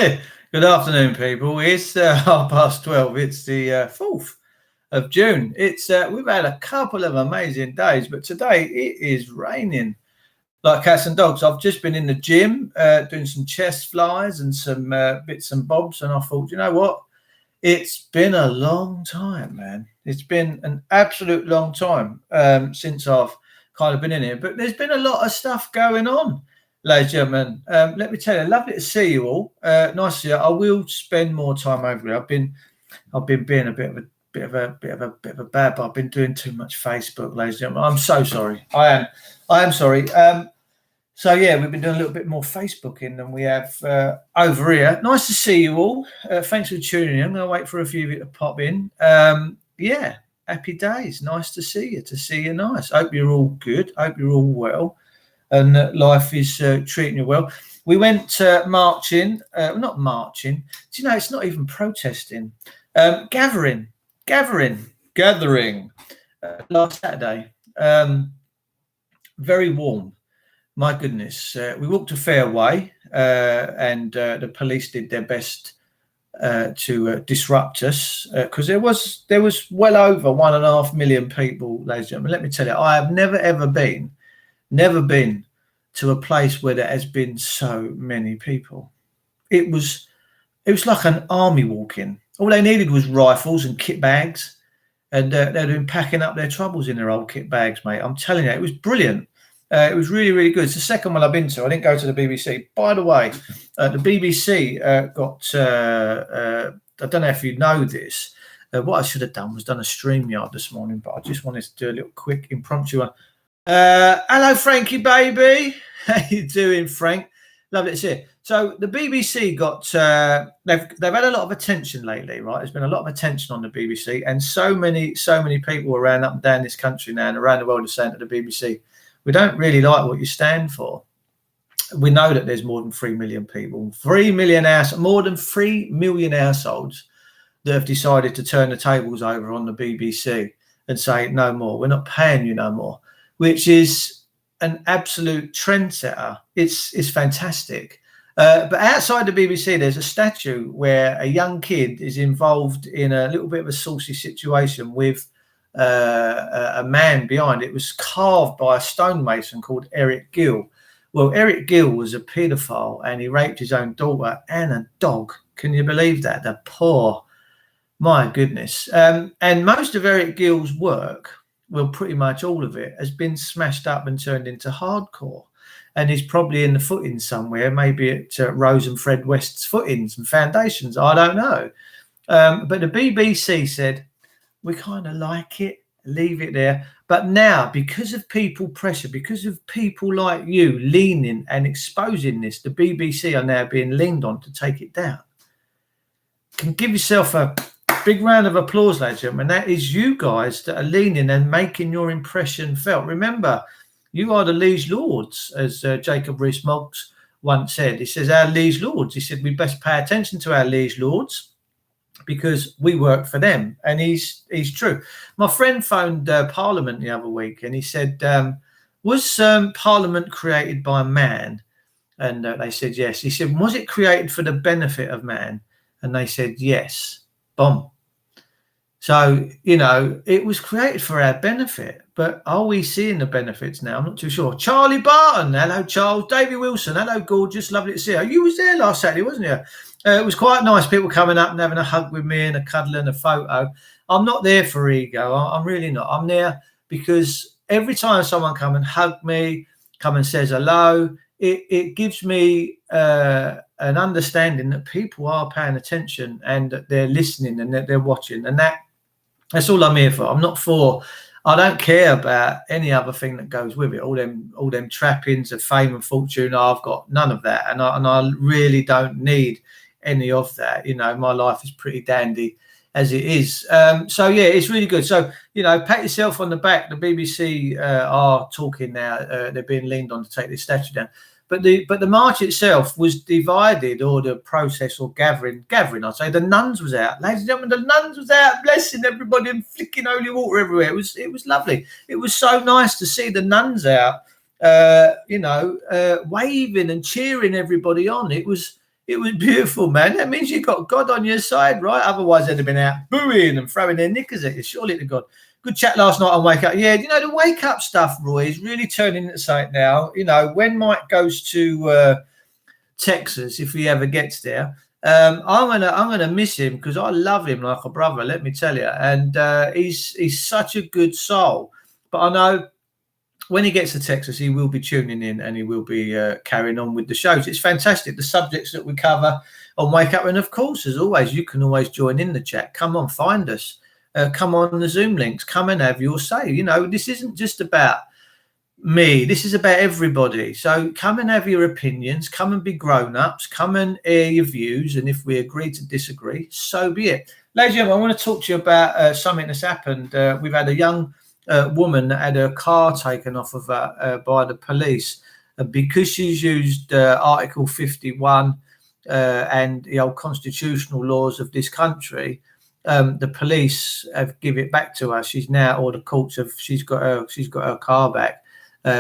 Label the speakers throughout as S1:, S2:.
S1: Good afternoon, people. It's 12:30. It's the 4th of June. We've had a couple of amazing days, but today it is raining like cats and dogs. I've just been in the gym doing some chest flies and some bits and bobs, and I thought, you know what? It's been a long time, man. It's been an absolute long time since I've kind of been in here, but there's been a lot of stuff going on. Ladies and gentlemen, let me tell you, lovely to see you all. Nice to see you. I will spend more time over here. I've been being a bit of a bad, but I've been doing too much Facebook, ladies and gentlemen. I'm so sorry. I am sorry. So yeah, we've been doing a little bit more Facebooking than we have over here. Nice to see you all. Thanks for tuning in. I'm going to wait for a few of you to pop in. Yeah, happy days. Nice to see you. To see you, nice. Hope you're all good. Hope you're all well. And life is treating you well. We went marching, not marching. Do you know, it's not even protesting. Gathering last Saturday. Very warm. My goodness. We walked a fair way and the police did their best to disrupt us because there was well over 1.5 million people, ladies and gentlemen. Let me tell you, I have never been to a place where there has been so many people. It was like an army walking. All they needed was rifles and kit bags, and they'd been packing up their troubles in their old kit bags, mate. I'm telling you, it was brilliant. It was really, really good. It's the second one I've been to. I didn't go to the BBC. By the way, the BBC got, I don't know if you know this, what I should have done was done a StreamYard this morning, but I just wanted to do a little quick impromptu one. Hello, Frankie, baby. How you doing, Frank? Lovely to see you. So the BBC got they've had a lot of attention lately, right? There's been a lot of attention on the BBC, and so many people around up and down this country now and around the world are saying to the BBC, we don't really like what you stand for. We know that there's more than 3 million people, more than 3 million households that have decided to turn the tables over on the BBC and say no more. We're not paying you no more. Which is an absolute trendsetter. It's fantastic. But outside the BBC, there's a statue where a young kid is involved in a little bit of a saucy situation with a man behind. It was carved by a stonemason called Eric Gill. Well, Eric Gill was a paedophile and he raped his own daughter and a dog. Can you believe that? The poor, my goodness. And most of Eric Gill's work, well, pretty much all of it has been smashed up and turned into hardcore. And he's probably in the footings somewhere, maybe at Rose and Fred West's footings and foundations. I don't know. But the BBC said, we kind of like it, leave it there. But now, because of people pressure, because of people like you leaning and exposing this, the BBC are now being leaned on to take it down. Can give yourself a big round of applause, ladies and gentlemen. That is you guys that are leaning and making your impression felt. Remember, you are the liege lords, as Jacob Rees-Mogg once said. He says, our liege lords. He said, we best pay attention to our liege lords because we work for them. And he's true. My friend phoned Parliament the other week and he said, was Parliament created by man? And they said, yes. He said, was it created for the benefit of man? And they said, yes. Boom. So, you know, it was created for our benefit, but are we seeing the benefits now? I'm not too sure. Charlie Barton, hello, Charles. Davey Wilson, hello, gorgeous. Lovely to see you. You was there last Saturday, wasn't you? It was quite nice. People coming up and having a hug with me and a cuddle and a photo. I'm not there for ego. I'm really not. I'm there because every time someone come and hug me, come and says hello, it gives me an understanding that people are paying attention and that they're listening and that they're watching. And that's all I'm here for. I don't care about any other thing that goes with it. All them trappings of fame and fortune. I've got none of that. And I really don't need any of that. You know, my life is pretty dandy as it is. So yeah, it's really good. So, you know, pat yourself on the back. The BBC are talking now. They're being leaned on to take this statue down. But the march itself was divided, or the process or gathering. I'd say the nuns was out, ladies and gentlemen. The nuns was out, blessing everybody and flicking holy water everywhere. It was lovely. It was so nice to see the nuns out, waving and cheering everybody on. It was It was beautiful, man. That means you got God on your side, right? Otherwise, they'd have been out booing and throwing their knickers at you. Surely to God. Good chat last night on Wake Up. Yeah, you know, the Wake Up stuff, Roy, is really turning into something now. You know, when Mike goes to Texas, if he ever gets there, I'm gonna miss him because I love him like a brother. Let me tell you, and he's such a good soul. But I know when he gets to Texas, he will be tuning in and he will be carrying on with the shows. It's fantastic, the subjects that we cover on Wake Up. And of course, as always, you can always join in the chat. Come on, find us. Come on the Zoom links. Come and have your say. You know, this isn't just about me. This is about everybody. So come and have your opinions. Come and be grown-ups. Come and air your views. And if we agree to disagree, so be it. Ladies and gentlemen, I want to talk to you about something that's happened. We've had a young woman that had her car taken off of her by the police because she's used Article 51 and the old constitutional laws of this country. The police have given it back to her. She's now, or the courts have. She's got her car back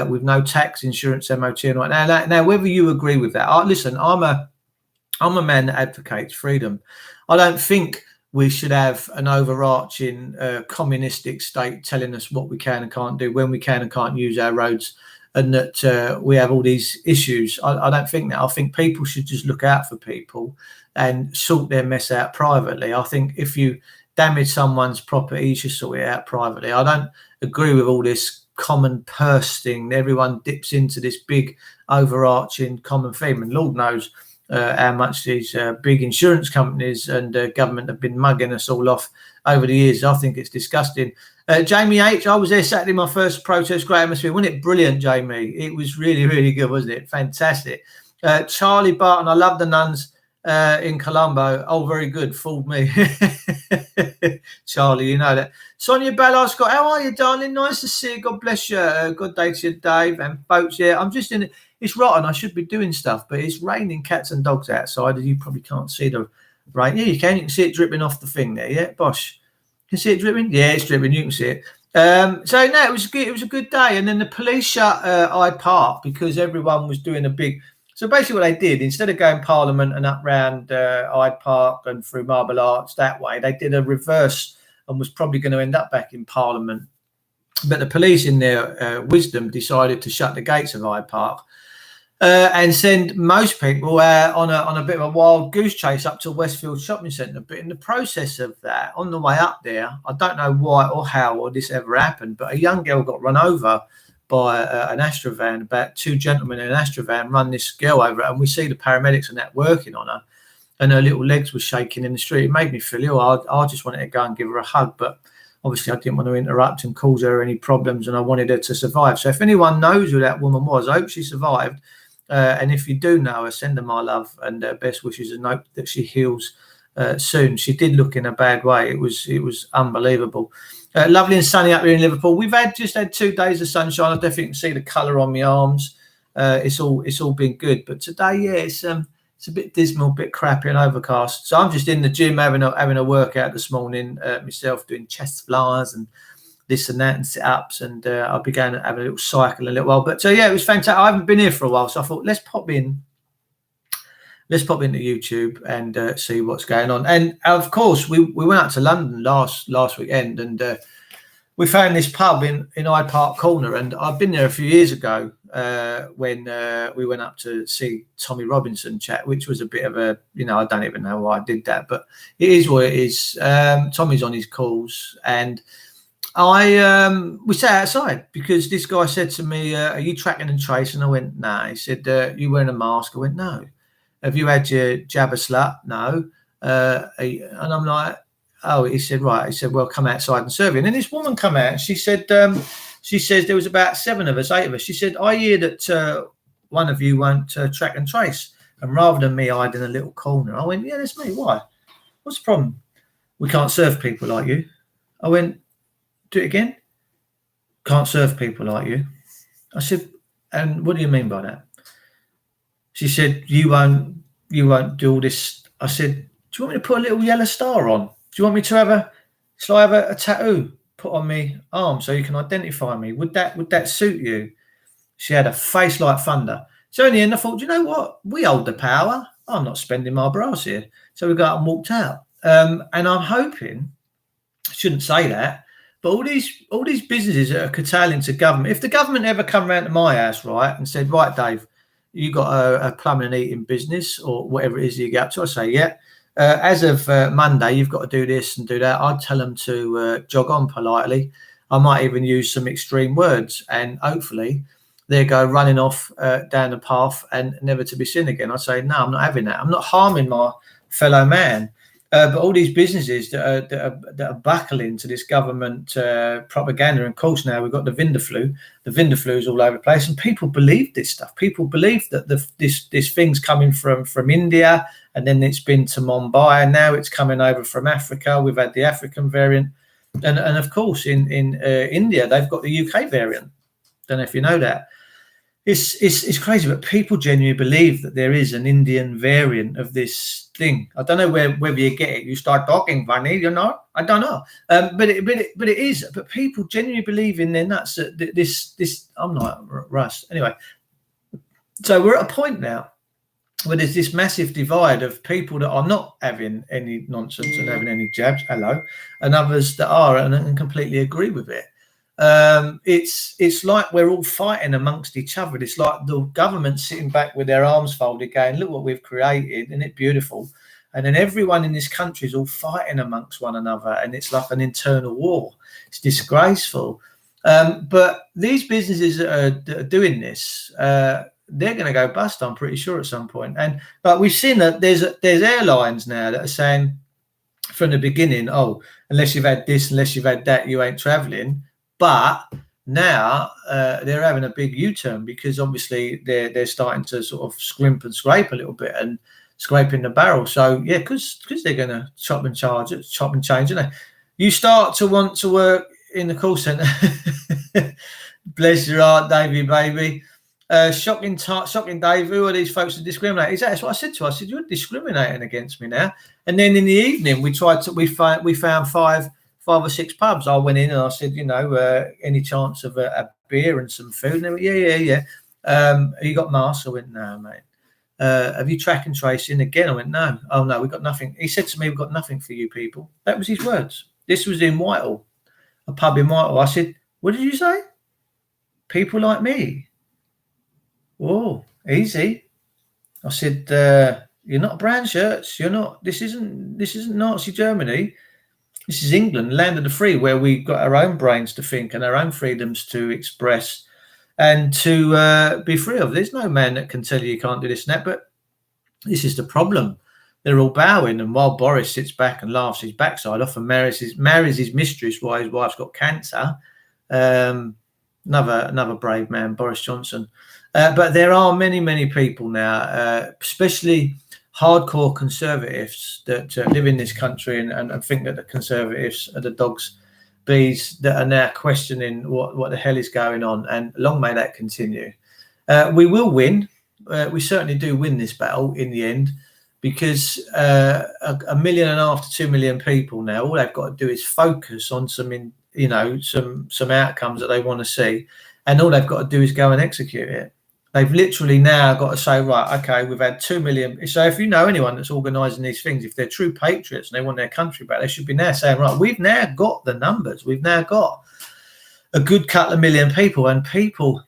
S1: with no tax, insurance, MOT, and all that. Now, whether you agree with that, listen. I'm a man that advocates freedom. I don't think we should have an overarching communistic state telling us what we can and can't do, when we can and can't use our roads, and that we have all these issues. I don't think that. I think people should just look out for people and sort their mess out privately. I think if you damage someone's property, you should sort it out privately. I don't agree with all this common purse thing. Everyone dips into this big overarching common theme, and Lord knows how much these big insurance companies and government have been mugging us all off over the years. I think it's disgusting. Jamie H, I was there Saturday, my first protest, great atmosphere. Wasn't it brilliant, Jamie? It was really, really good, wasn't it? Fantastic. Charlie Barton, I love the nuns in Colombo. Oh, very good. Fooled me. Charlie, you know that. Sonia Ballard Scott, how are you, darling? Nice to see you. God bless you. Good day to you, Dave. And folks, yeah, I'm just in it. It's rotten. I should be doing stuff, but it's raining cats and dogs outside. You probably can't see the rain. Yeah, you can. You can see it dripping off the thing there. Yeah, Bosh. You can see it dripping? Yeah, it's dripping. You can see it. So, no, it was good. It was a good day. And then the police shut Hyde Park because everyone was doing a big... So basically what they did, instead of going Parliament and up round Hyde Park and through Marble Arch that way, they did a reverse and was probably going to end up back in Parliament. But the police, in their wisdom, decided to shut the gates of Hyde Park and send most people on a bit of a wild goose chase up to Westfield Shopping Centre. But in the process of that, on the way up there, I don't know why or how or this ever happened, but a young girl got run over by an Astrovan. About two gentlemen in an Astrovan run this girl over, and we see the paramedics and that working on her, and her little legs were shaking in the street. It made me feel ill. I just wanted to go and give her a hug, but obviously I didn't want to interrupt and cause her any problems, and I wanted her to survive. So if anyone knows who that woman was, I hope she survived. And if you do know her, send her my love and best wishes, and hope that she heals soon. She did look in a bad way. It was unbelievable. Lovely and sunny up here in Liverpool. We've just had 2 days of sunshine. I definitely can see the colour on my arms. It's all been good. But today, yeah, it's a bit dismal, a bit crappy and overcast. So I'm just in the gym having a workout this morning myself, doing chest flyers and this and that and sit-ups, and I'll be going to have a little cycle in a little while. But yeah, it was fantastic. I haven't been here for a while, so I thought let's pop into YouTube and see what's going on. And of course, we went out to London last weekend, and we found this pub in Hyde Park Corner. And I've been there a few years ago when we went up to see Tommy Robinson chat, which was a bit of a, I don't even know why I did that, but it is what it is. Tommy's on his calls, and we sat outside because this guy said to me, are you tracking and tracing? I went, nah. He said, you wearing a mask? I went, no. Have you had your jabber slut? No. And I'm like, oh, he said, right. He said, well, come outside and serve you. And then this woman come out and she said, she says there was about 8 of us. She said, I hear that one of you won't track and trace. And rather than me hiding in a little corner, I went, yeah, that's me. Why? What's the problem? We can't serve people like you. I went, do it again. Can't serve people like you. I said, and what do you mean by that? She said, you won't do all this. I said, do you want me to put a little yellow star on? Do you want me to have a tattoo put on my arm so you can identify me? Would that suit you? She had a face like thunder. So in the end, I thought, you know what? We hold the power. I'm not spending my brass here. So we got up and walked out. And I'm hoping, I shouldn't say that, but all these businesses that are curtailing to government, if the government ever come round to my house, right, and said, right, Dave, you got a plumbing and heating business or whatever it is you get up to, I say, yeah. As of Monday, you've got to do this and do that. I'd tell them to jog on politely. I might even use some extreme words, and hopefully they go running off down the path and never to be seen again. I say, no, I'm not having that. I'm not harming my fellow man. But all these businesses that are buckling to this government propaganda, and of course now we've got the Vinda flu. The Vinda flu is all over the place, and people believe this stuff. People believe that this thing's coming from India, and then it's been to Mumbai, and now it's coming over from Africa. We've had the African variant, and of course in India they've got the UK variant. Don't know if you know that. It's crazy, but people genuinely believe that there is an Indian variant of this thing. I don't know whether you get it. You start talking funny, you know. I don't know, but it is. But people genuinely believe in their nuts that this. I'm not Russ anyway. So we're at a point now where there's this massive divide of people that are not having any nonsense and having any jabs, and others that are and completely agree with it. It's like we're all fighting amongst each other. It's like the government sitting back with their arms folded going, look what we've created, isn't it beautiful? And then everyone in this country is all fighting amongst one another, and it's like an internal war. It's disgraceful. But these businesses that are doing this, they're going to go bust, I'm pretty sure, at some point. But we've seen that there's airlines now that are saying from the beginning, oh, unless you've had this, unless you've had that, you ain't traveling. But now they're having a big U-turn because obviously they're starting to sort of scrimp and scrape a little bit and scraping the barrel. So yeah, because they're going to chop and change, you know. You start to want to work in the call centre. Bless your heart, Davey, baby. Shocking, Dave. Who are these folks that discriminate? That's what I said to her. I said, you're discriminating against me now. And then in the evening, we found five or six pubs. I went in and I said, you know, any chance of a beer and some food? And they went, yeah. Have you got masks? I went, no, mate. Have you track and tracing? Again, I went, no. Oh, no, we've got nothing. He said to me, we've got nothing for you people. That was his words. This was in Whitehall, a pub in Whitehall. I said, what did you say? People like me. Whoa, easy. I said, you're not brown shirts. You're not. This isn't Nazi Germany. This is England, land of the free, where we've got our own brains to think and our own freedoms to express and to be free of. There's no man that can tell you can't do this and that, but this is the problem. They're all bowing, and while Boris sits back and laughs his backside off and marries his mistress while his wife's got cancer. Another brave man, Boris Johnson. But there are many people now, especially hardcore conservatives that live in this country and think that the conservatives are the dogs, bees, that are now questioning what the hell is going on. And long may that continue. We will win. We certainly do win this battle in the end, because 1.5 million to 2 million people now, all they've got to do is focus on some outcomes that they want to see, and all they've got to do is go and execute it. They've literally now got to say, right, okay, we've had 2 million. So if you know anyone that's organising these things, if they're true patriots and they want their country back, they should be now saying, right, we've now got the numbers. We've now got a good couple of million people, and people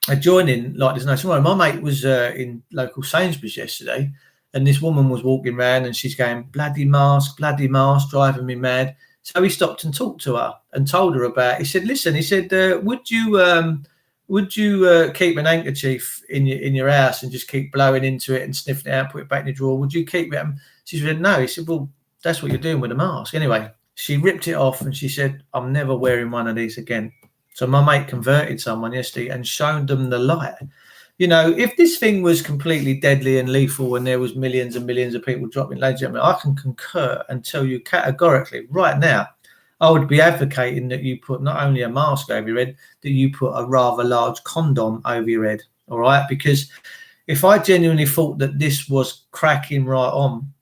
S1: are joining like there's no tomorrow. My mate was in local Sainsbury's yesterday, and this woman was walking around and she's going, bloody mask, driving me mad. So he stopped and talked to her and told her about. He said, "Listen," he said, "Would you keep an handkerchief in your house and just keep blowing into it and sniffing it out, put it back in your drawer? Would you keep it?" She said, "No." He said, "Well, that's what you're doing with a mask." Anyway, she ripped it off and she said, "I'm never wearing one of these again." So my mate converted someone yesterday and showed them the light. You know, if this thing was completely deadly and lethal and there was millions and millions of people dropping, ladies and gentlemen, I can concur and tell you categorically right now, I would be advocating that you put not only a mask over your head, that you put a rather large condom over your head, all right? Because if I genuinely thought that this was cracking right on,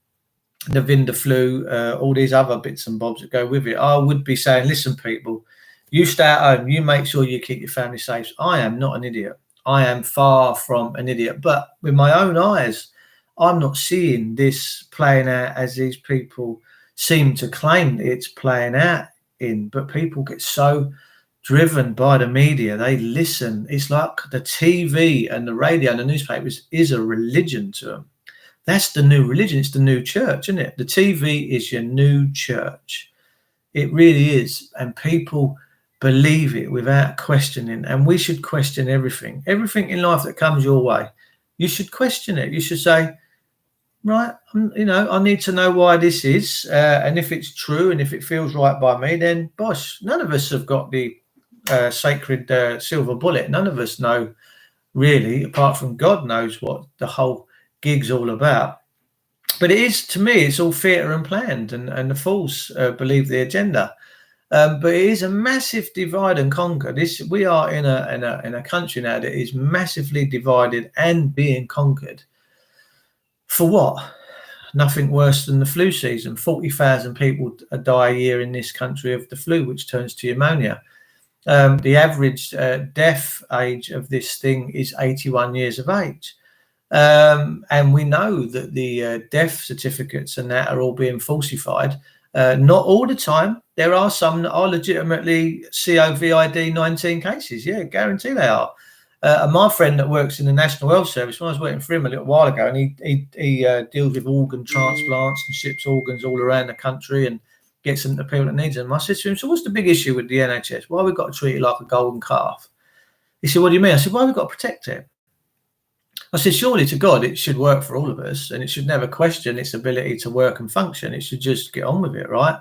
S1: the Vinda flu, all these other bits and bobs that go with it, I would be saying, listen, people, you stay at home, you make sure you keep your family safe. I am not an idiot. I am far from an idiot. But with my own eyes, I'm not seeing this playing out as these people seem to claim it's playing out in. But people get so driven by the media, they listen. It's like the TV and the radio and the newspapers is a religion to them. That's the new religion. It's the new church, isn't it? The TV is your new church. It really is. And people believe it without questioning. And we should question everything. Everything in life that comes your way, you should question it. You should say, right, I need to know why this is. And if it's true and if it feels right by me, then bosh, none of us have got the sacred silver bullet. None of us know really, apart from God knows what the whole gig's all about. But it is, to me, it's all theatre and planned, and the fools believe the agenda. But it is a massive divide and conquer. We are in a country now that is massively divided and being conquered. For what? Nothing worse than the flu season. 40,000 people die a year in this country of the flu, which turns to pneumonia. The average death age of this thing is 81 years of age. And we know that the death certificates and that are all being falsified. Not all the time. There are some that are legitimately COVID-19 cases. Yeah, guarantee they are. And my friend that works in the National Health Service, when I was working for him a little while ago, and he deals with organ transplants and ships organs all around the country and gets them to people that need them. I said to him, so what's the big issue with the NHS? Why have we got to treat it like a golden calf? He said, what do you mean? I said, why have we got to protect it? I said, surely to God, it should work for all of us, and it should never question its ability to work and function. It should just get on with it, right?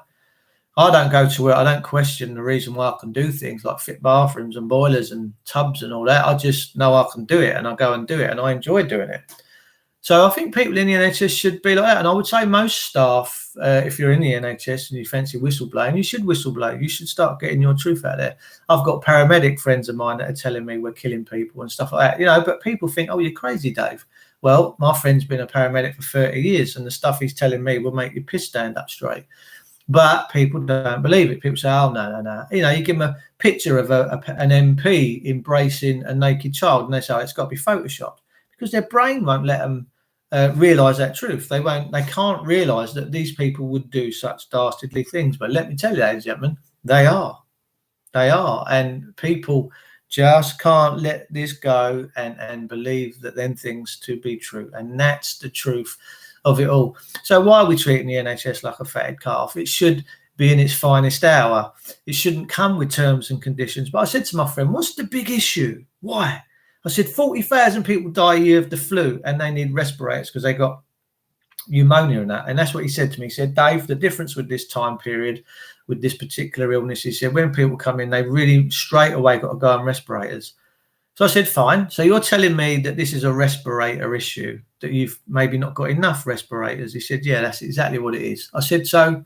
S1: I don't go to work. I don't question the reason why I can do things like fit bathrooms and boilers and tubs and all that. I just know I can do it, and I go and do it, and I enjoy doing it. So I think people in the NHS should be like that. And I would say most staff, if you're in the NHS and you fancy whistleblowing, you should whistleblow. You should start getting your truth out there. I've got paramedic friends of mine that are telling me we're killing people and stuff like that, but people think, oh, you're crazy, Dave. Well, my friend's been a paramedic for 30 years and the stuff he's telling me will make your piss stand up straight. But people don't believe it. People say, oh, no. You give them a picture of an MP embracing a naked child and they say, oh, it's got to be photoshopped, because their brain won't let them realise that truth. They can't realise that these people would do such dastardly things. But let me tell you, ladies and gentlemen, they are. And people just can't let this go and believe that them things to be true. And that's the truth of it all. So why are we treating the NHS like a fatted calf? It should be in its finest hour. It shouldn't come with terms and conditions. But I said to my friend, what's the big issue? Why? I said, 40,000 people die a year of the flu and they need respirators because they got pneumonia and that. And that's what he said to me. He said, Dave, the difference with this time period, with this particular illness, he said, when people come in, they really straight away got to go on respirators. So I said, fine. So you're telling me that this is a respirator issue, that you've maybe not got enough respirators? He said, yeah, that's exactly what it is. I said, so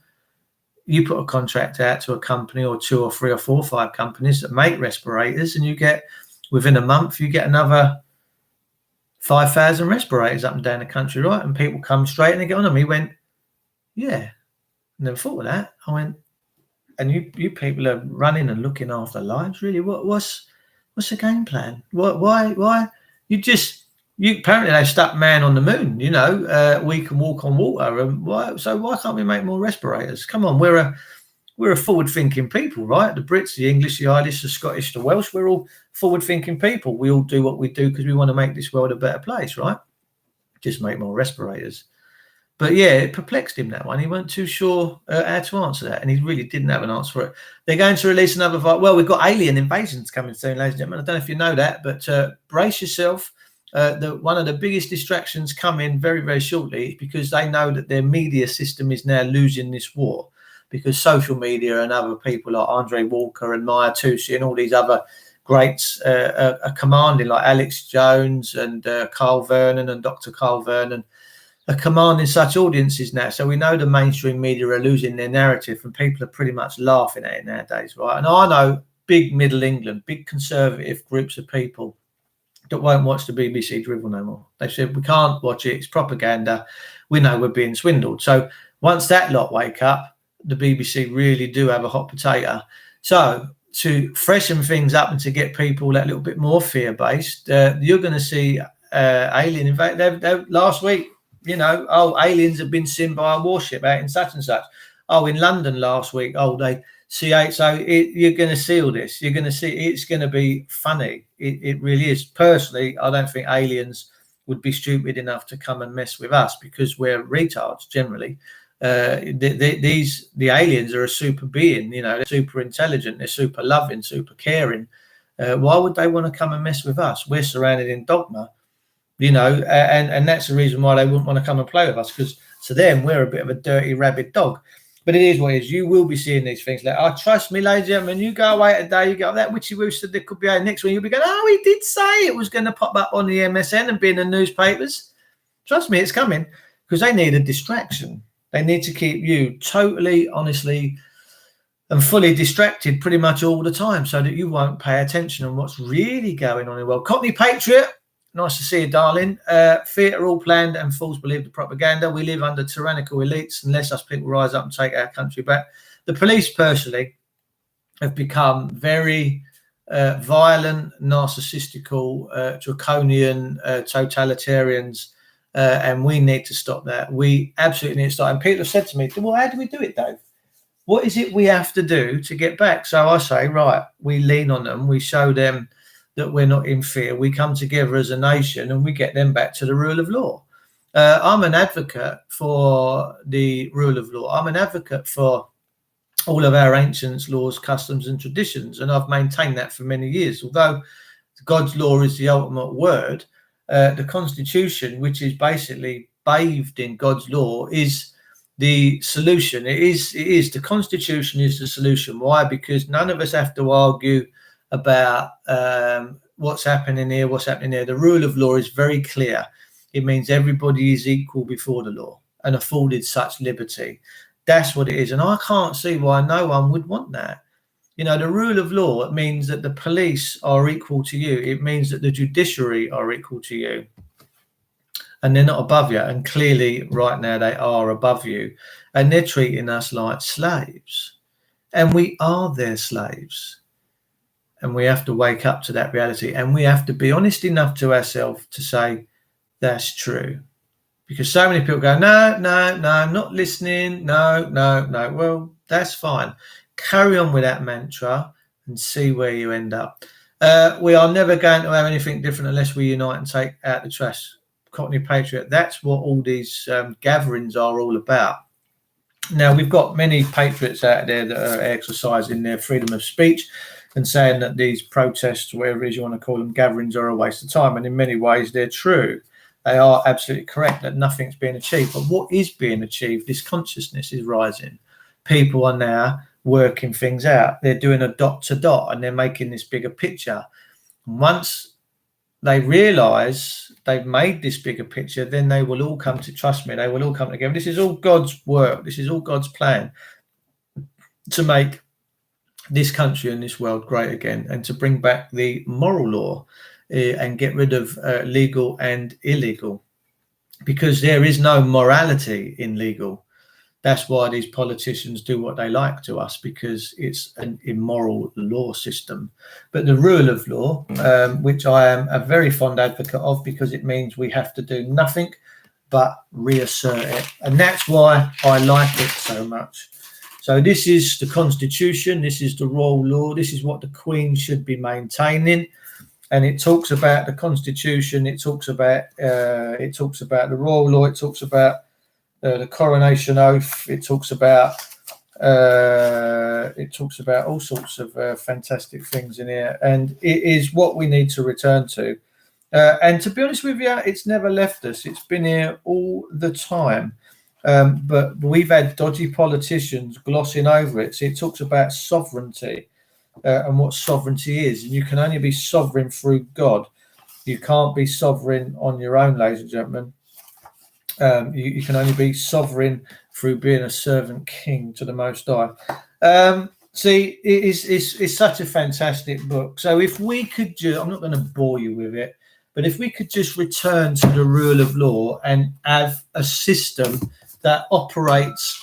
S1: you put a contract out to a company or 2 or 3 or 4 or 5 companies that make respirators, and you get, within a month, you get another 5,000 respirators up and down the country, right? And people come straight and they get on them. He went, yeah, never thought of that. I went, and you people are running and looking after lives, really? What's the game plan? Why you apparently they stuck man on the moon, we can walk on water, and why can't we make more respirators? Come on, we're a forward-thinking people, right? The Brits, the English, the Irish, the Scottish, the Welsh, we're all forward-thinking people. We all do what we do because we want to make this world a better place, right? Just make more respirators. But yeah, it perplexed him, that one. He weren't too sure how to answer that, and he really didn't have an answer for it. They're going to release another well, we've got alien invasions coming soon, ladies and gentlemen. I don't know if you know that, but brace yourself. One of the biggest distractions coming very, very shortly, because they know that their media system is now losing this war, because social media and other people like Andre Walker and Maya Tusi and all these other greats are commanding, like Alex Jones and Carl Vernon and Dr. Carl Vernon, are commanding such audiences now. So we know the mainstream media are losing their narrative, and people are pretty much laughing at it nowadays, right? And I know big Middle England, big conservative groups of people that won't watch the BBC drivel no more. They said, we can't watch it, it's propaganda. We know we're being swindled. So once that lot wake up, the BBC really do have a hot potato. So to freshen things up and to get people that little bit more fear-based, you're going to see alien invasion. Last week, You know, oh, aliens have been seen by a warship out in such and such. Oh, in London last week, oh, they C8. So you're going to see all this. You're going to see, it's going to be funny. It really is. Personally, I don't think aliens would be stupid enough to come and mess with us because we're retards generally. The aliens are a super being, you know, they're super intelligent, they're super loving, super caring. Why would they want to come and mess with us? We're surrounded in dogma, you know, and that's the reason why they wouldn't want to come and play with us, because to them we're a bit of a dirty rabid dog. But it is what it is. You will be seeing these things like, oh, trust me, ladies and gentlemen, you go away today, you go, that witchy woo said there could be a next one. You'll be going, oh, he did say it was going to pop up on the MSN and be in the newspapers. Trust me, it's coming, because they need a distraction. They need to keep you totally, honestly, and fully distracted pretty much all the time so that you won't pay attention on what's really going on in the world. Cockney Patriot, nice to see you, darling. Theatre all planned and fools believe the propaganda. We live under tyrannical elites unless us people rise up and take our country back. The police, personally, have become very violent, narcissistical, draconian, totalitarians, and we need to stop that. We absolutely need to stop. And people have said to me, well, how do we do it, Dave? What is it we have to do to get back? So I say, right, we lean on them. We show them that we're not in fear. We come together as a nation and we get them back to the rule of law. I'm an advocate for the rule of law. I'm an advocate for all of our ancient laws, customs and traditions, and I've maintained that for many years. Although God's law is the ultimate word, the Constitution, which is basically bathed in God's law, is the solution. It is the Constitution is the solution. Why? Because none of us have to argue about what's happening here, what's happening there. The rule of law is very clear. It means everybody is equal before the law and afforded such liberty. That's what it is. And I can't see why no one would want that. You know, the rule of law, it means that the police are equal to you. It means that the judiciary are equal to you. And they're not above you. And clearly right now they are above you. And they're treating us like slaves. And we are their slaves. And we have to wake up to that reality. And we have to be honest enough to ourselves to say, that's true. Because so many people go, no, I'm not listening. No. Well, that's fine. Carry on with that mantra and see where you end up. We are never going to have anything different unless we unite and take out the trash. Cockney Patriot, that's what all these gatherings are all about. Now, we've got many patriots out there that are exercising their freedom of speech and saying that these protests, whatever it is you want to call them, gatherings are a waste of time. And in many ways, they're true. They are absolutely correct that nothing's being achieved. But what is being achieved? This consciousness is rising. People are now working things out. They're doing a dot to dot and they're making this bigger picture. Once they realize they've made this bigger picture, then they will all come to, trust me, they will all come together. This is all God's work. This is all God's plan to make this country and this world great again and to bring back the moral law and get rid of legal and illegal, because there is no morality in legal. That's why these politicians do what they like to us, because it's an immoral law system. But the rule of law, which I am a very fond advocate of, because it means we have to do nothing but reassert it. And that's why I like it so much. So this is the Constitution. This is the royal law. This is what the Queen should be maintaining. And it talks about the Constitution. It talks about the royal law. It talks about the coronation oath. It talks about all sorts of fantastic things in here, and it is what we need to return to. And to be honest with you, it's never left us. It's been here all the time, but we've had dodgy politicians glossing over it. So it talks about sovereignty and what sovereignty is, and you can only be sovereign through God. You can't be sovereign on your own, ladies and gentlemen. You can only be sovereign through being a servant king to the Most High. See, it's such a fantastic book. So if we could just, I'm not going to bore you with it, but if we could just return to the rule of law and have a system that operates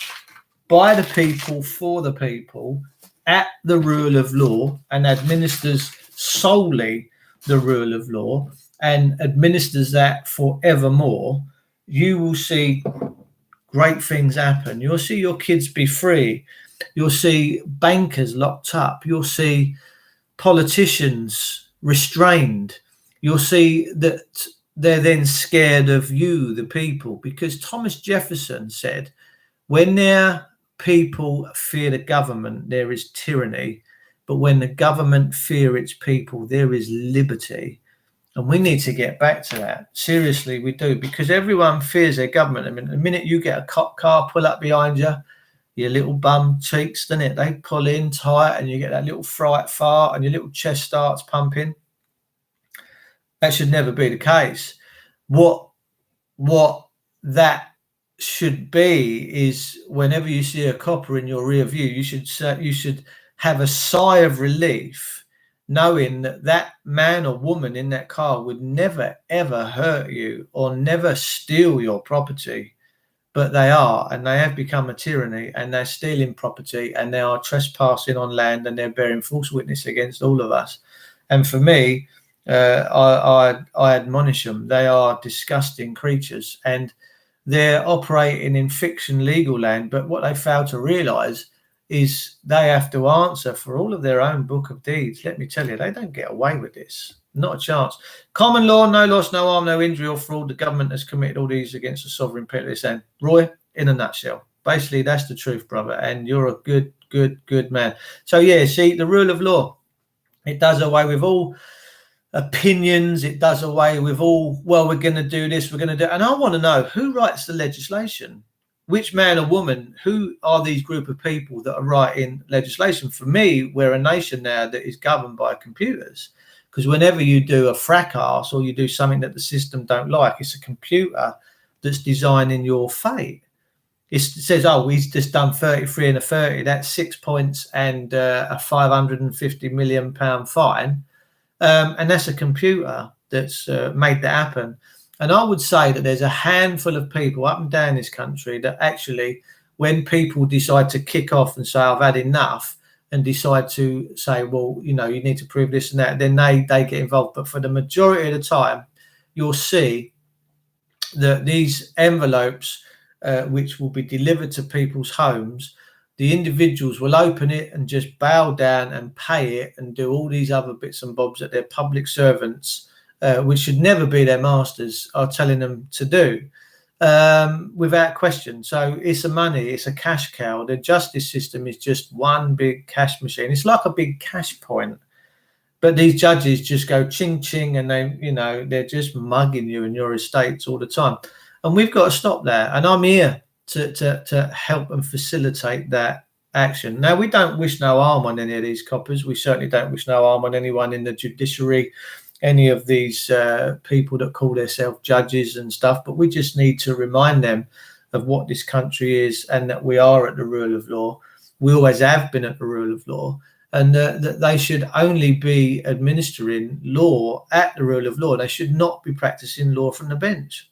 S1: by the people, for the people, at the rule of law, and administers solely the rule of law, and administers that forevermore, you will see great things happen. You'll see your kids be free. You'll see bankers locked up. You'll see politicians restrained. You'll see that they're then scared of you, the people, because Thomas Jefferson said, when their people fear the government, there is tyranny. But when the government fear its people, there is liberty. And we need to get back to that. Seriously, we do, because everyone fears their government. I mean, the minute you get a cop car pull up behind you, your little bum cheeks, doesn't it? They pull in tight and you get that little fright fart and your little chest starts pumping. That should never be the case. What that should be is, whenever you see a copper in your rear view, you should have a sigh of relief, knowing that that man or woman in that car would never ever hurt you or never steal your property. But they are, and they have become a tyranny, and they're stealing property, and they are trespassing on land, and they're bearing false witness against all of us. And for me, I admonish them. They are disgusting creatures, and they're operating in fiction legal land. But what they fail to realise is they have to answer for all of their own book of deeds. Let me tell you, they don't get away with this. Not a chance. Common law, no loss, no harm, no injury or fraud. The government has committed all these against the sovereign people. And Roy, in a nutshell, basically that's the truth, brother. And you're a good man. So yeah, see, the rule of law, it does away with all opinions. It does away with all, well, we're going to do this, we're going to do. And I want to know, who writes the legislation? Which man or woman? Who are these group of people that are writing legislation? For me, we're a nation now that is governed by computers. Because whenever you do a fracas or you do something that the system don't like, it's a computer that's designing your fate. It says, oh, we've just done 33 and a 30. That's 6 points and a £550 million fine. And that's a computer that's made that happen. And I would say that there's a handful of people up and down this country that actually, when people decide to kick off and say, I've had enough, and decide to say, well, you know, you need to prove this and that, then they get involved. But for the majority of the time, you'll see that these envelopes, which will be delivered to people's homes, the individuals will open it and just bow down and pay it and do all these other bits and bobs that their public servants, which should never be their masters, are telling them to do. Without question. So it's a money, it's a cash cow. The justice system is just one big cash machine. It's like a big cash point. But these judges just go ching ching, and they, you know, they're just mugging you in your estates all the time. And we've got to stop that. And I'm here to help and facilitate that action. Now, we don't wish no harm on any of these coppers. We certainly don't wish no harm on anyone in the judiciary, any of these people that call themselves judges and stuff, but we just need to remind them of what this country is, and that we are at the rule of law. We always have been at the rule of law, and that they should only be administering law at the rule of law. They should not be practicing law from the bench.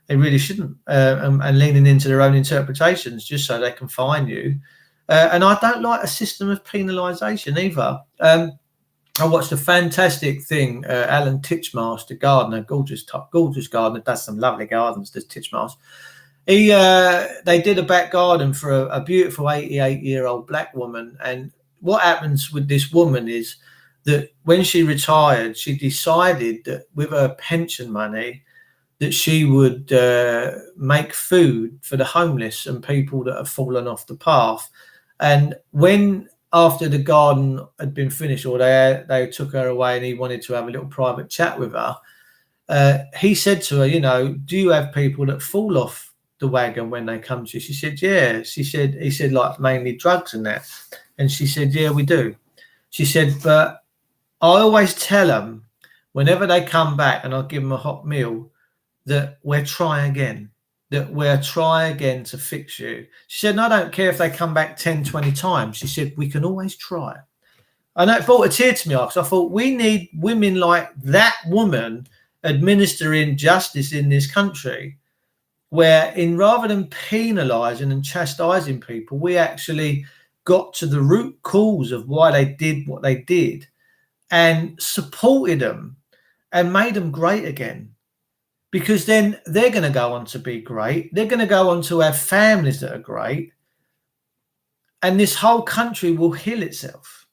S1: They really shouldn't, and leaning into their own interpretations just so they can fine you. And I don't like a system of penalisation either. I watched a fantastic thing. Alan Titchmarsh, the gardener, gorgeous gardener, does some lovely gardens, does Titchmarsh. They did a back garden for a beautiful 88-year-old black woman. And what happens with this woman is that when she retired, she decided that with her pension money, that she would make food for the homeless and people that have fallen off the path. And when, after the garden had been finished, or they took her away and he wanted to have a little private chat with her, he said to her, you know, do you have people that fall off the wagon when they come to you? She said, yeah. He said, like, mainly drugs and that. And she said, yeah, we do. She said, but I always tell them whenever they come back and I'll give them a hot meal that we'll try again. That we'll try again to fix you. She said, and I don't care if they come back 10, 20 times. She said, we can always try. And that brought a tear to me, because I thought we need women like that woman administering justice in this country, where rather than penalising and chastising people, we actually got to the root cause of why they did what they did and supported them and made them great again. because then they're going to go on to be great. They're going to go on to have families that are great. And this whole country will heal itself.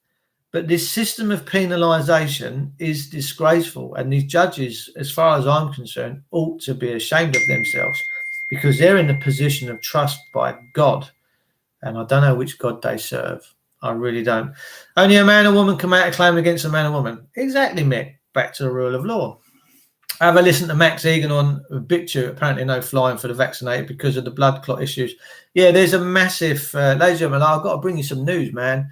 S1: But this system of penalisation is disgraceful. And these judges, as far as I'm concerned, ought to be ashamed of themselves, because they're in a position of trust by God. And I don't know which God they serve. I really don't. Only a man or woman can make a claim against a man or woman. Exactly, Mick. Back to the rule of law. Have a listen to Max Egan on BitChute. Apparently no flying for the vaccinated because of the blood clot issues. Yeah, there's a massive, ladies and gentlemen, I've got to bring you some news, man.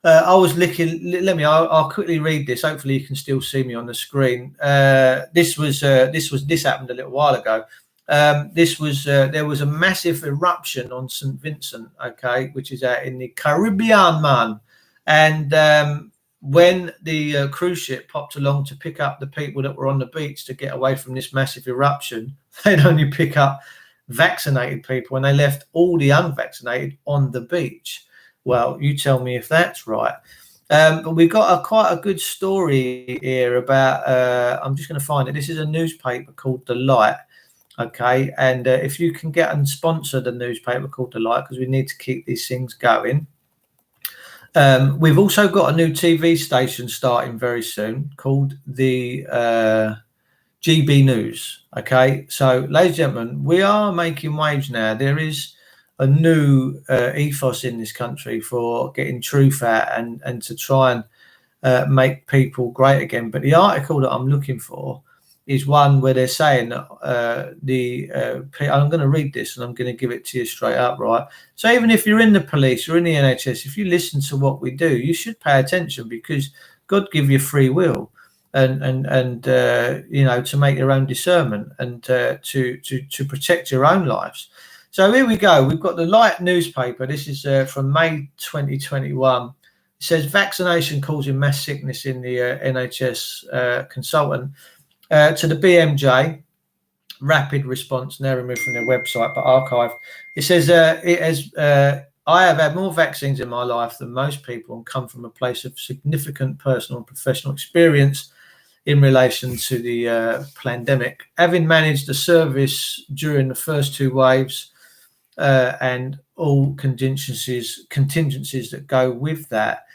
S1: I was looking, I'll quickly read this. Hopefully you can still see me on the screen. This happened a little while ago. There was a massive eruption on St. Vincent, okay, which is out in the Caribbean, man. And when the cruise ship popped along to pick up the people that were on the beach to get away from this massive eruption, they'd only pick up vaccinated people, and they left all the unvaccinated on the beach. Well, you tell me if that's right. But we've got quite a good story here about, I'm just going to find it. This is a newspaper called The Light. Okay, and if you can get and sponsor the newspaper called The Light, because we need to keep these things going. We've also got a new TV station starting very soon called the GB News. Okay, so ladies and gentlemen, we are making waves now. There is a new ethos in this country for getting truth out and to try and make people great again. But the article that I'm looking for is one where they're saying that I'm going to read this and I'm going to give it to you straight up, right? So even if you're in the police or in the NHS, if you listen to what we do, you should pay attention, because God give you free will and you know, to make your own discernment and to protect your own lives. So here we go. We've got the Light newspaper. This is from May 2021. It says vaccination causing mass sickness in the NHS consultant. To the BMJ, rapid response, now removed from their website but archived. It says, I have had more vaccines in my life than most people and come from a place of significant personal and professional experience in relation to the pandemic. Having managed the service during the first two waves and all contingencies that go with that,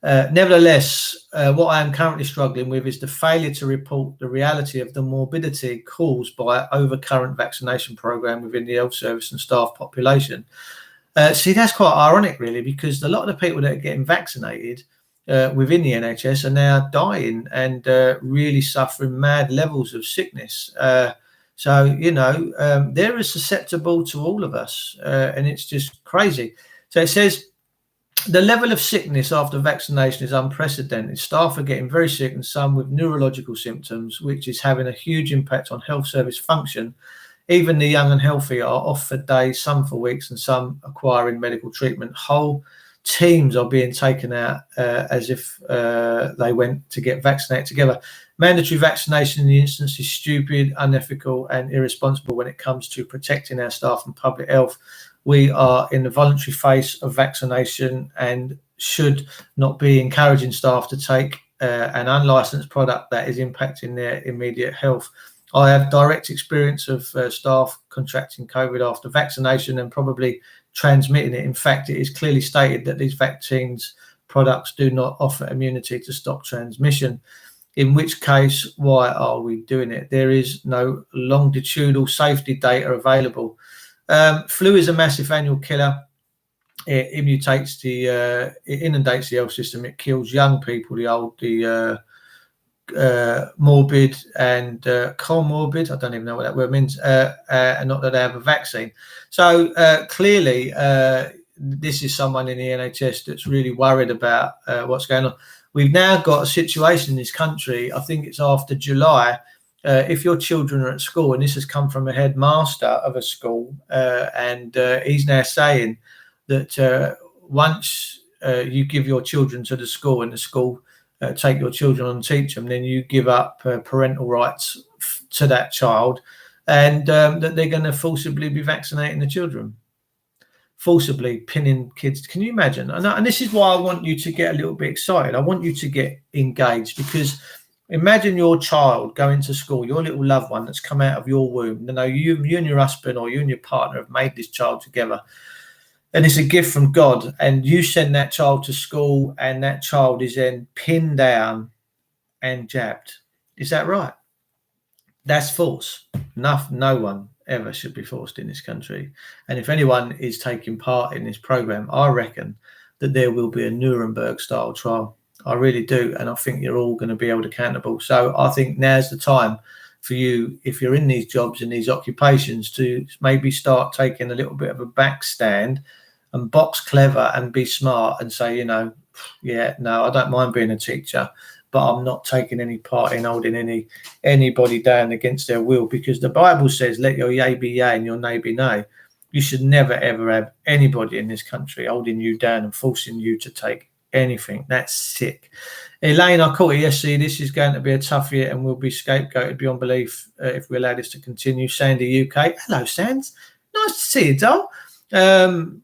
S1: nevertheless, what I am currently struggling with is the failure to report the reality of the morbidity caused by overcurrent vaccination program within the health service and staff population. See, that's quite ironic, really, because a lot of the people that are getting vaccinated within the NHS are now dying and really suffering mad levels of sickness. So, you know, they're as susceptible to all of us, and it's just crazy. So it says, the level of sickness after vaccination is unprecedented. Staff are getting very sick, and some with neurological symptoms, which is having a huge impact on health service function. Even the young and healthy are off for days, some for weeks, and some acquiring medical treatment. Whole teams are being taken out as if they went to get vaccinated together. Mandatory vaccination in the instance is stupid, unethical, and irresponsible when it comes to protecting our staff and public health. We are in the voluntary phase of vaccination and should not be encouraging staff to take an unlicensed product that is impacting their immediate health. I have direct experience of staff contracting COVID after vaccination and probably transmitting it. In fact, it is clearly stated that these vaccines products do not offer immunity to stop transmission. In which case, why are we doing it? There is no longitudinal safety data available. Flu is a massive annual killer. It inundates the health system. It kills young people, the old, the morbid and comorbid. I don't even know what that word means. And not that they have a vaccine. So clearly, this is someone in the NHS that's really worried about what's going on. We've now got a situation in this country, I think it's after July, if your children are at school, and this has come from a headmaster of a school, and he's now saying that once you give your children to the school and the school take your children and teach them, then you give up parental rights to that child, and that they're going to forcibly be vaccinating the children. Forcibly pinning kids. Can you imagine? And this is why I want you to get a little bit excited. I want you to get engaged, because Imagine your child going to school, your little loved one that's come out of your womb. You know, you and your husband or you and your partner have made this child together. And it's a gift from God. And you send that child to school and that child is then pinned down and jabbed. Is that right? That's false. No one ever should be forced in this country. And if anyone is taking part in this program, I reckon that there will be a Nuremberg style trial. I really do. And I think you're all going to be held accountable. So I think now's the time for you, if you're in these jobs and these occupations, to maybe start taking a little bit of a back stand and box clever and be smart and say, you know, yeah, no, I don't mind being a teacher, but I'm not taking any part in holding anybody down against their will, because the Bible says, let your yea be yea and your nay be nay. You should never, ever have anybody in this country holding you down and forcing you to take anything. That's sick. Elaine, I caught it yesterday. This is going to be a tough year and we'll be scapegoated beyond belief if we allow this to continue. Sandy, UK. Hello, Sands. Nice to see you, doll.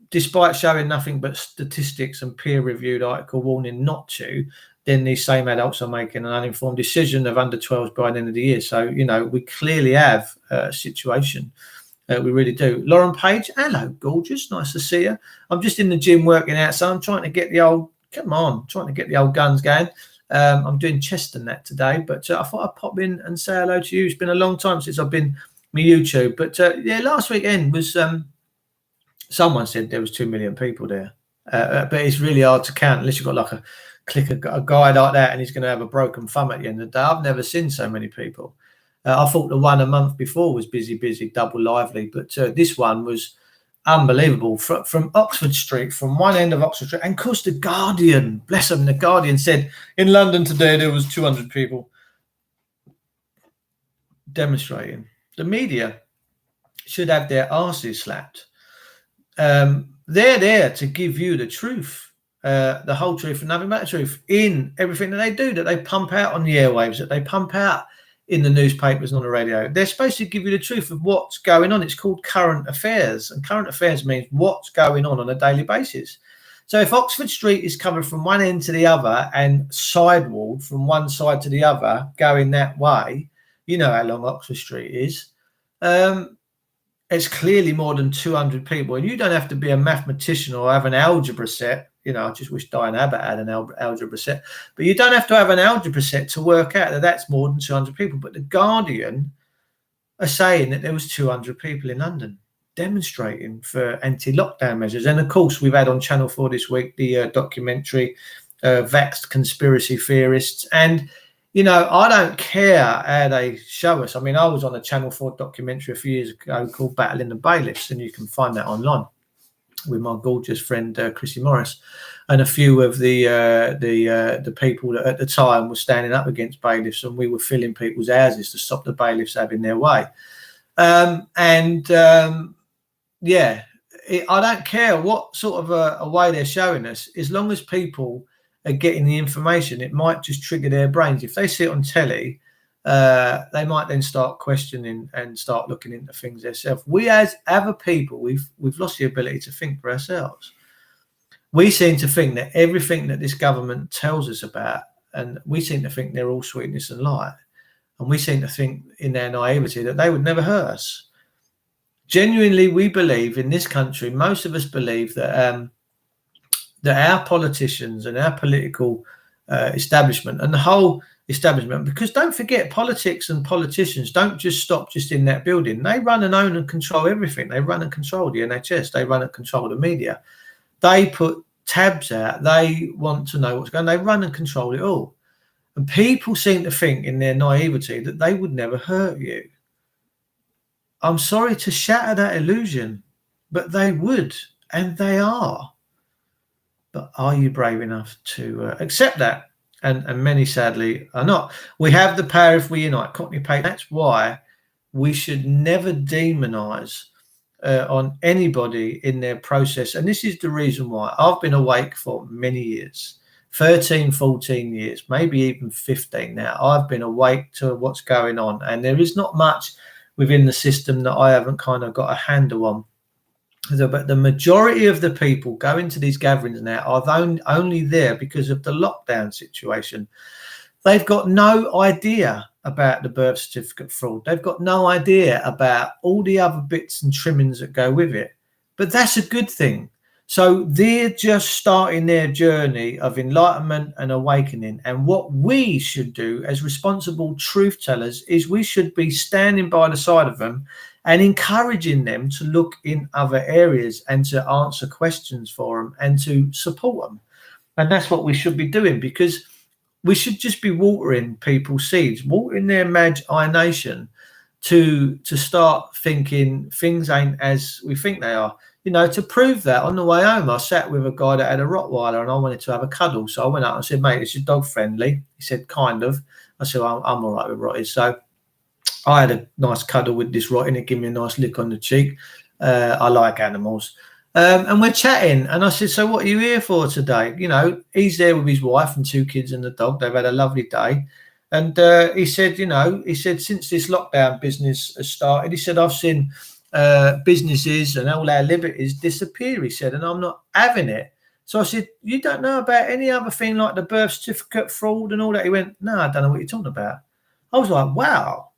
S1: Despite showing nothing but statistics and peer-reviewed article warning not to, then these same adults are making an uninformed decision of under 12s by the end of the year. So, you know, we clearly have a situation. We really do. Lauren Page, hello, gorgeous. Nice to see you. I'm just in the gym working out, so I'm trying to get the old guns going. I'm doing chest and that today, but I thought I'd pop in and say hello to you. It's been a long time since I've been on YouTube. But yeah, last weekend was, someone said there was 2 million people there. But it's really hard to count unless you've got like a guy like that and he's going to have a broken thumb at the end of the day. I've never seen so many people. I thought the one a month before was busy, double lively, but this one was unbelievable. From Oxford Street, from one end of Oxford Street, and of course the Guardian, bless them, the Guardian said in London today there was 200 people demonstrating. The media should have their arses slapped. They're there to give you the truth, the whole truth and nothing but the truth in everything that they do, that they pump out on the airwaves, that they pump out in the newspapers and on the radio. They're supposed to give you the truth of what's going on. It's called current affairs, and current affairs means what's going on a daily basis. So if Oxford Street is covered from one end to the other and sidewalled from one side to the other going that way, you know how long Oxford Street is. It's clearly more than 200 people, and you don't have to be a mathematician or have an algebra set. You know, I just wish Diane Abbott had an algebra set, but you don't have to have an algebra set to work out that that's more than 200 people. But the Guardian are saying that there was 200 people in London demonstrating for anti-lockdown measures. And of course, we've had on Channel 4 this week the documentary Vaxxed Conspiracy Theorists. And you know, I don't care how they show us. I mean, I was on a Channel 4 documentary a few years ago called Battling the Bailiffs, and you can find that online with my gorgeous friend Chrissy Morris and a few of the people that at the time were standing up against bailiffs, and we were filling people's houses to stop the bailiffs having their way. Yeah, I don't care what sort of a way they're showing us, as long as people are getting the information. It might just trigger their brains. If they see it on telly, they might then start questioning and start looking into things themselves. We as other people, we've lost the ability to think for ourselves. We seem to think that everything that this government tells us about, and we seem to think they're all sweetness and light, and we seem to think in their naivety that they would never hurt us. Genuinely, we believe in this country, most of us believe that that our politicians and our political establishment and the whole establishment, because don't forget, politics and politicians don't just stop just in that building. They run and own and control everything. They run and control the NHS. They run and control the media. They put tabs out. They want to know what's going on. They run and control it all. And people seem to think in their naivety that they would never hurt you. I'm sorry to shatter that illusion, but they would, and they are. But are you brave enough to accept that? And many, sadly, are not. We have the power if we unite. Cockney Pay. That's why we should never demonise on anybody in their process. And this is the reason why. I've been awake for many years, 13, 14 years, maybe even 15 now. I've been awake to what's going on. And there is not much within the system that I haven't kind of got a handle on. But the majority of the people going to these gatherings now are only there because of the lockdown situation. they've got no idea about the birth certificate fraud. They've got no idea about all the other bits and trimmings that go with it. But that's a good thing. So they're just starting their journey of enlightenment and awakening. And what we should do as responsible truth tellers is we should be standing by the side of them and encouraging them to look in other areas and to answer questions for them and to support them. And that's what we should be doing, because we should just be watering people's seeds, watering their imagination to start thinking things ain't as we think they are. You know, to prove that, on the way home, I sat with a guy that had a Rottweiler and I wanted to have a cuddle. So I went out and said, mate, is your dog friendly? He said, kind of. I said, I'm all right with Rotties. So I had a nice cuddle with this Rottie and it gave me a nice lick on the cheek. I like animals. And we're chatting. And I said, so what are you here for today? You know, he's there with his wife and 2 kids and the dog. They've had a lovely day. And he said, since this lockdown business has started, he said, I've seen businesses and all our liberties disappear, he said, and I'm not having it. So I said, you don't know about any other thing like the birth certificate fraud and all that? He went, no, I don't know what you're talking about. I was like, wow.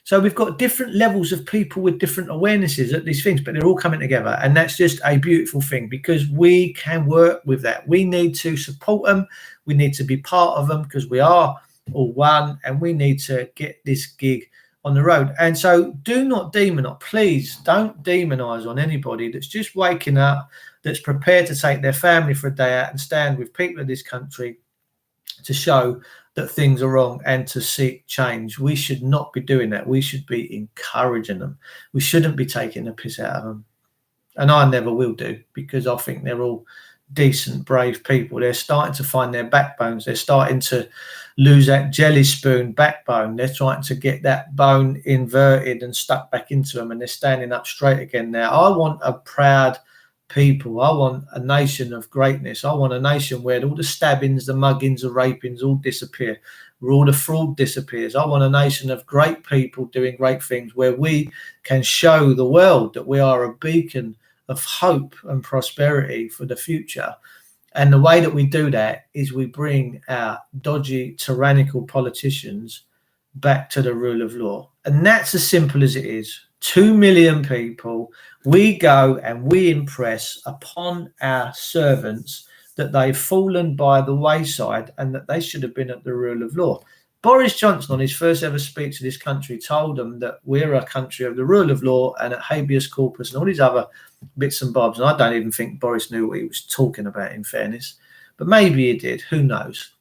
S1: So we've got different levels of people with different awarenesses at these things, but they're all coming together. And that's just a beautiful thing, because we can work with that. We need to support them. We need to be part of them, because we are all one, and we need to get this gig on the road. And so do not demonize, please don't demonize on anybody that's just waking up, that's prepared to take their family for a day out and stand with people of this country to show that things are wrong and to seek change. We should not be doing that. We should be encouraging them. We shouldn't be taking the piss out of them. And I never will do, because I think they're all decent, brave people. They're starting to find their backbones. They're starting to lose that jelly spoon backbone. They're trying to get that bone inverted and stuck back into them, and they're standing up straight again now. I want a proud people. I want a nation of greatness. I want a nation where all the stabbings, the muggings, the rapings all disappear, where all the fraud disappears. I want a nation of great people doing great things, where we can show the world that we are a beacon of hope and prosperity for the future. And the way that we do that is we bring our dodgy, tyrannical politicians back to the rule of law. And that's as simple as it is. 2 million people, we go and we impress upon our servants that they've fallen by the wayside and that they should have been at the rule of law. Boris Johnson, on his first ever speech to this country, told them that we're a country of the rule of law and at habeas corpus and all these other bits and bobs. And I don't even think Boris knew what he was talking about, in fairness. But maybe he did. Who knows?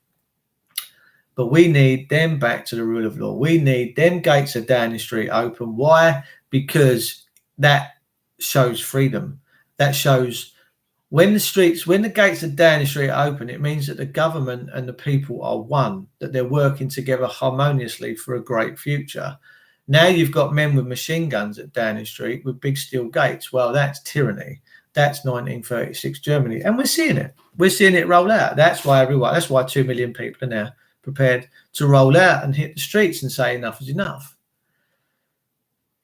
S1: But we need them back to the rule of law. We need them gates of Downing Street open. Why? Because that shows freedom. That shows when the gates of Downing Street are open, it means that the government and the people are one, that they're working together harmoniously for a great future. Now you've got men with machine guns at Downing Street with big steel gates. Well, that's tyranny. That's 1936 Germany. And we're seeing it. We're seeing it roll out. That's why 2 million people are now prepared to roll out and hit the streets and say enough is enough.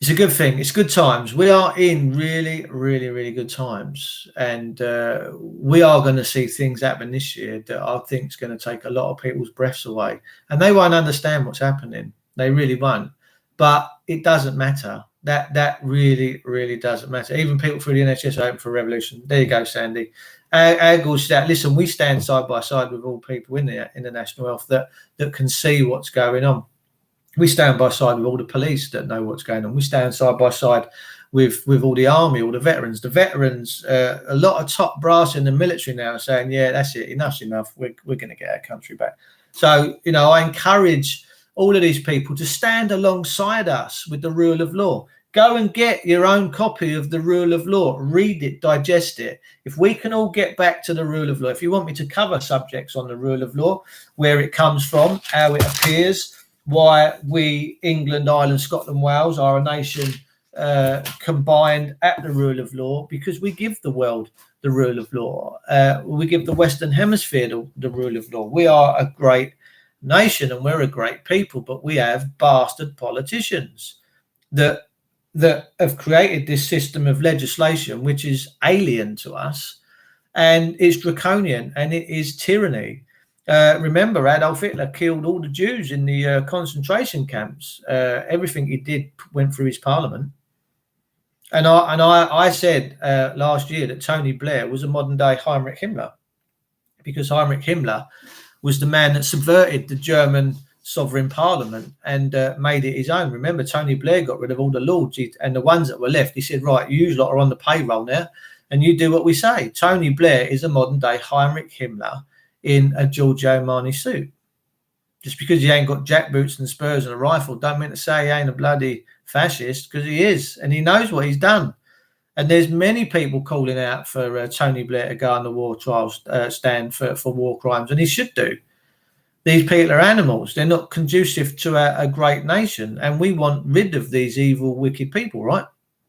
S1: It's a good thing. It's good times. We are in really, really, really good times. And we are going to see things happen this year that I think is going to take a lot of people's breaths away. And they won't understand what's happening. They really won't. But it doesn't matter. That really, really doesn't matter. Even people through the NHS are open for a revolution. There you go, Sandy. Agles that listen, we stand side by side with all people in the National Health that can see what's going on. We stand by side with all the police that know what's going on. We stand side by side with all the army, all the veterans. The veterans, a lot of top brass in the military now are saying, yeah, that's it. Enough's enough. We're going to get our country back. So, I encourage all of these people to stand alongside us with the rule of law. Go and get your own copy of the rule of law. Read it, digest it. If we can all get back to the rule of law, if you want me to cover subjects on the rule of law, where it comes from, how it appears, why we, England, Ireland, Scotland, Wales, are a nation combined at the rule of law, because we give the world the rule of law. We give the Western Hemisphere the rule of law. We are a great nation and we're a great people, but we have bastard politicians that have created this system of legislation which is alien to us, and it's draconian and it is tyranny. Remember, Adolf Hitler killed all the Jews in the concentration camps. Everything he did went through his parliament. And I said last year that Tony Blair was a modern day Heinrich Himmler, because Heinrich Himmler was the man that subverted the German sovereign parliament and made it his own. Remember, Tony Blair got rid of all the lords, and the ones that were left, he said, right, you lot are on the payroll now, and you do what we say. Tony Blair is a modern day Heinrich Himmler in a Giorgio Armani suit. Just because he ain't got jackboots and spurs and a rifle don't mean to say he ain't a bloody fascist, because he is, and he knows what he's done. And there's many people calling out for Tony Blair to go on the war trials stand for war crimes, and he should do. These people are animals. They're not conducive to a great nation, and we want rid of these evil, wicked people, right?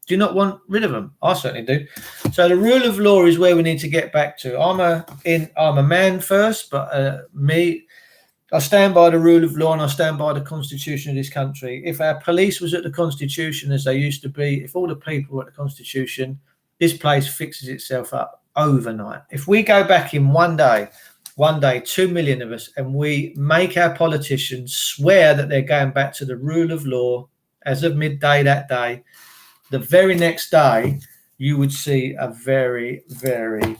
S1: Do you not want rid of them? I certainly do. So the rule of law is where we need to get back to. I'm a man first, but I stand by the rule of law, and I stand by the constitution of this country. If our police was at the constitution as they used to be, if all the people were at the constitution, this place fixes itself up overnight. If we go back in one day, 2 million of us, and we make our politicians swear that they're going back to the rule of law as of midday that day, the very next day, you would see a very, very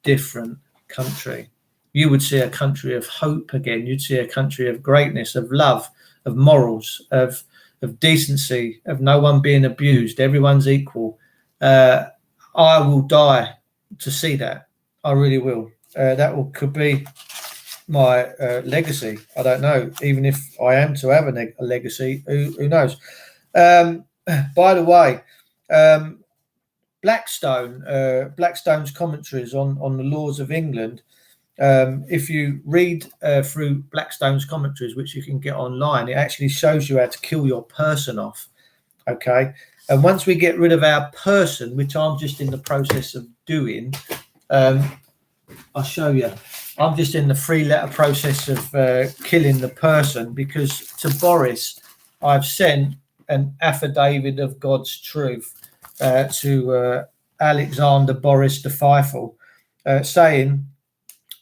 S1: different country. You would see a country of hope again. You'd see a country of greatness, of love, of morals, of decency, of no one being abused. Everyone's equal. I will die to see that. I really will. Could be my legacy. I don't know. Even if I am to have a legacy, who knows? By the way, Blackstone's commentaries on the laws of England. If you read through Blackstone's commentaries, which you can get online, it actually shows you how to kill your person off. Okay. And once we get rid of our person, which I'm just in the process of doing, I'll show you. I'm just in the 3-letter process of killing the person, because to Boris, I've sent an affidavit of God's truth to Alexander Boris de Pfeifel, saying,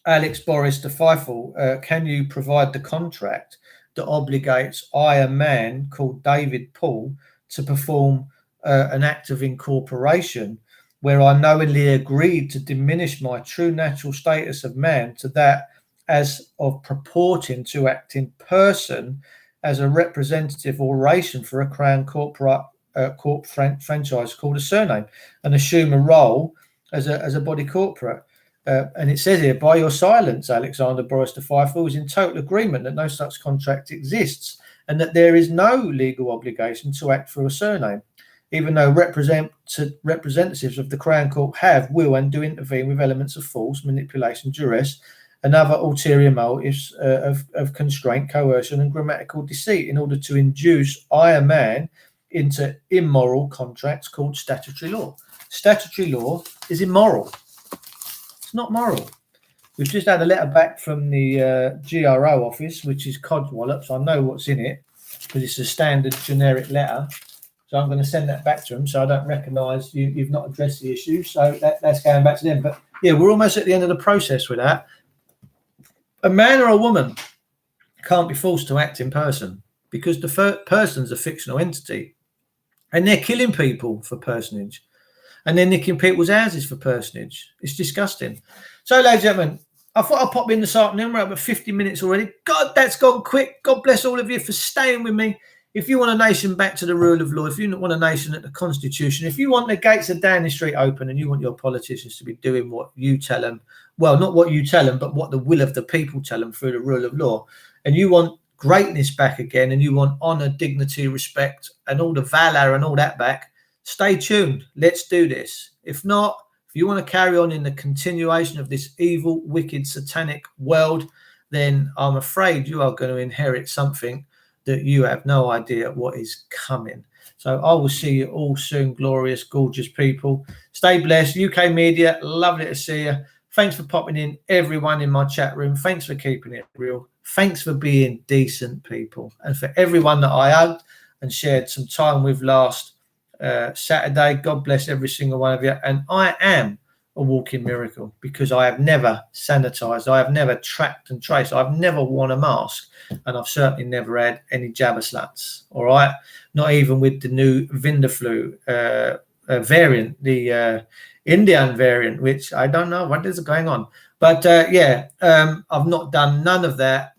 S1: Alex Boris de Pfeifel, can you provide the contract that obligates I, a man called David Paul, to perform an act of incorporation where I knowingly agreed to diminish my true natural status of man to that as of purporting to act in person as a representative oration for a crown corporate franchise called a surname, and assume a role as a body corporate. And it says here, by your silence, Alexander Boris de Pfeifel is in total agreement that no such contract exists and that there is no legal obligation to act through a surname, even though representatives of the Crown Court have, will, and do intervene with elements of force, manipulation, duress, and other ulterior motives of constraint, coercion, and grammatical deceit in order to induce I, a man, into immoral contracts called statutory law. Statutory law is immoral. It's not moral. We've just had a letter back from the GRO office, which is Codswallop, so I know what's in it because it's a standard generic letter. So I'm going to send that back to them. So I don't recognise you've not addressed the issue. So that's going back to them. But yeah, we're almost at the end of the process with that. A man or a woman can't be forced to act in person because the person's a fictional entity, and they're killing people for personage, and they're nicking people's houses for personage. It's disgusting. So, ladies and gentlemen, I thought I'd pop in this afternoon. We're about 50 minutes already. God, that's gone quick. God bless all of you for staying with me. If you want a nation back to the rule of law, if you want a nation at the Constitution, if you want the gates of Downing Street open and you want your politicians to be doing what you tell them, well, not what you tell them, but what the will of the people tell them through the rule of law, and you want greatness back again, and you want honour, dignity, respect, and all the valor and all that back, stay tuned. Let's do this. If not, if you want to carry on in the continuation of this evil, wicked, satanic world, then I'm afraid you are going to inherit something that you have no idea what is coming. So I will see you all soon, glorious, gorgeous people. Stay blessed. UK Media, lovely to see you. Thanks for popping in, everyone in my chat room. Thanks for keeping it real. Thanks for being decent people. And for everyone that I hugged and shared some time with last Saturday, God bless every single one of you. And I am a walking miracle, because I have never sanitized, I have never tracked and traced, I've never worn a mask, and I've certainly never had any jabber sluts. All right, not even with the new Vindaflu variant, the Indian variant, which I don't know what is going on. But I've not done none of that.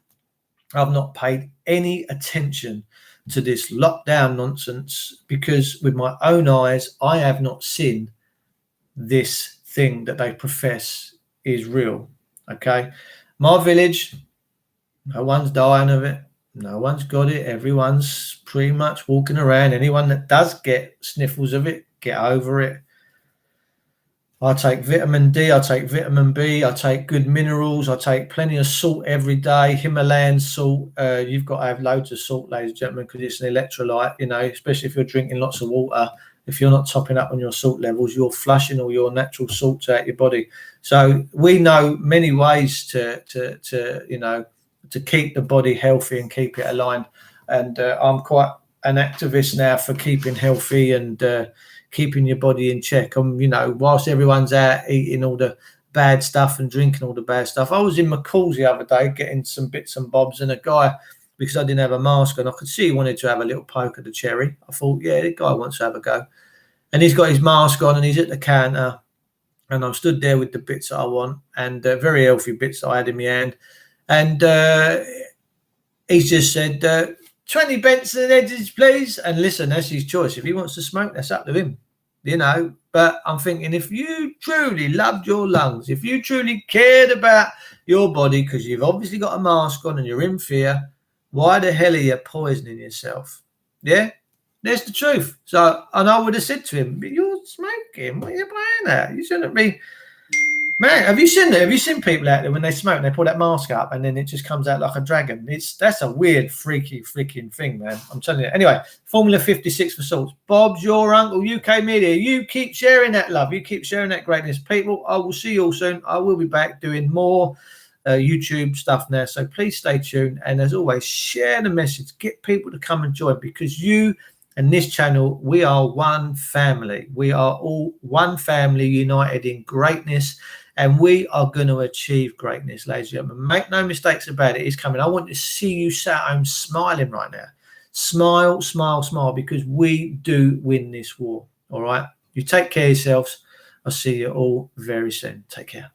S1: I've not paid any attention to this lockdown nonsense, because with my own eyes, I have not seen this thing that they profess is real. Okay, my village, no one's dying of it, no one's got it, everyone's pretty much walking around. Anyone that does get sniffles of it, get over it. I take vitamin D, I take vitamin B, I take good minerals, I take plenty of salt every day, Himalayan salt. You've got to have loads of salt, ladies and gentlemen, because it's an electrolyte, you know, especially if you're drinking lots of water. If you're not topping up on your salt levels, you're flushing all your natural salts out your body. So we know many ways to keep the body healthy and keep it aligned. And I'm quite an activist now for keeping healthy and keeping your body in check. Whilst everyone's out eating all the bad stuff and drinking all the bad stuff, I was in McCall's the other day getting some bits and bobs, and a guy, because I didn't have a mask on, I could see he wanted to have a little poke at the cherry. I thought, yeah, the guy wants to have a go. And he's got his mask on and he's at the counter, and I'm stood there with the bits that I want, and very healthy bits that I had in my hand. And he's just said, 20 Benson edges, please. And listen, that's his choice. If he wants to smoke, that's up to him, you know. But I'm thinking, if you truly loved your lungs, if you truly cared about your body, because you've obviously got a mask on and you're in fear, why the hell are you poisoning yourself? Yeah, there's the truth. So, and I would have said to him, but you're smoking. What are you playing at? You shouldn't be. Man, have you seen that? Have you seen people out there when they smoke and they pull that mask up and then it just comes out like a dragon? That's a weird, freaky, freaking thing, man. I'm telling you. Anyway, Formula 56 for salts. Bob's your uncle, UK Media. You keep sharing that love. You keep sharing that greatness. People, I will see you all soon. I will be back doing more YouTube stuff now. So please stay tuned. And as always, share the message. Get people to come and join, because you and this channel, we are one family. We are all one family united in greatness. And we are going to achieve greatness, ladies and gentlemen. Make no mistakes about it. It's coming. I want to see you sat home smiling right now. Smile, smile, smile, because we do win this war. All right? You take care of yourselves. I'll see you all very soon. Take care.